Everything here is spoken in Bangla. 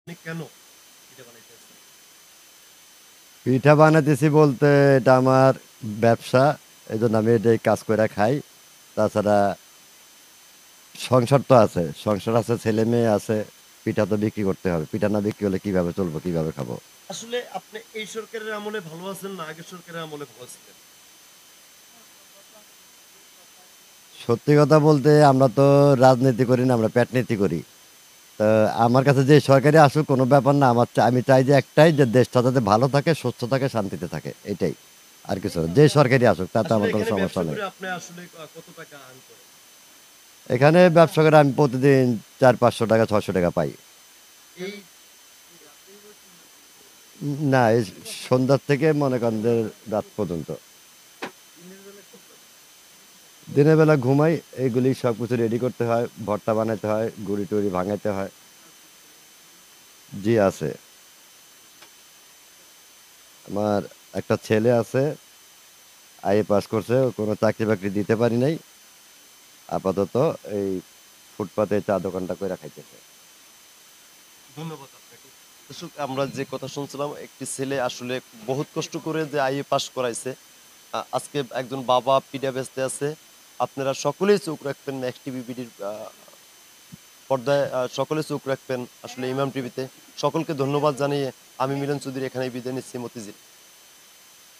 আপনি কেন পিঠা বানাইতেছেন? পিঠা বানাইতেছি বলতে এটা আমার ব্যবসা। এজন্য আমি এটাই কাজ কইরা খাই। তাছাড়া সংসার তো আছে। সংসার আছে, ছেলে-মেয়ে আছে। পিঠা তো বিক্রি করতে হবে। পিঠা না বিক্রি হলে কিভাবে চলবো, কিভাবে খাবো? আসলে আপনি এই সরকারের আমলে ভালো আছেন না আগের সরকারের আমলে ভালো ছিলেন? সত্যি কথা বলতে আমরা তো রাজনীতি করি না, আমরা পেটনীতি করি। তো আমার কাছে যে সরকারি আসুক কোনো ব্যাপার না। আমি চাই যে একটাই যে দেশটা যাতে ভালো থাকে, সুস্থ থাকে, শান্তিতে থাকে। এটাই। আর কিছু না। যে সরকারই আসুক তাতে আসলে আমার কোনো এখানে সমস্যা ব্যবসা নেই। করে আপনি আসলে কত টাকা আর্ন করেন? এখানে ব্যবসা করে আমি প্রতিদিন ৳৪00-৫০০ ৳৬০০ পাই। এই না, এই সন্ধ্যার থেকে মনে করেন যে রাত পর্যন্ত। দিনের বেলা ঘুমাই, এইগুলি সবকিছু রেডি করতে হয়, ভর্তা বানাইতে হয়, গুঁড়ি-টুড়ি ভাঙাইতে হয়। জি, আছে। আমার একটা ছেলে আছে, আইএ পাস করছে। ও কোনো চাকরি-বাকরি দিতে পারি নাই। আপাতত এই ফুটপাতে চা দোকানটা কইরা খাইতেছে। ধন্যবাদ আপনাকে। দর্শক আমরা যে কথা শুনছিলাম একটি ছেলে আসলে বহুত কষ্ট করে যে আইএ পাস করাইছে। আজকে একজন বাবা পিঠা বেচতে আছে। আপনারা সকলেই চোখ রাখবেন ম্যাক্স টিভি বিডির পর্দায় সকলে চোখ রাখবেন আসলে ইমাম টিভিতে। সকলকে ধন্যবাদ জানিয়ে আমি মিলন চৌধুরী এখানেই বিদায় নিচ্ছি মতিঝিল।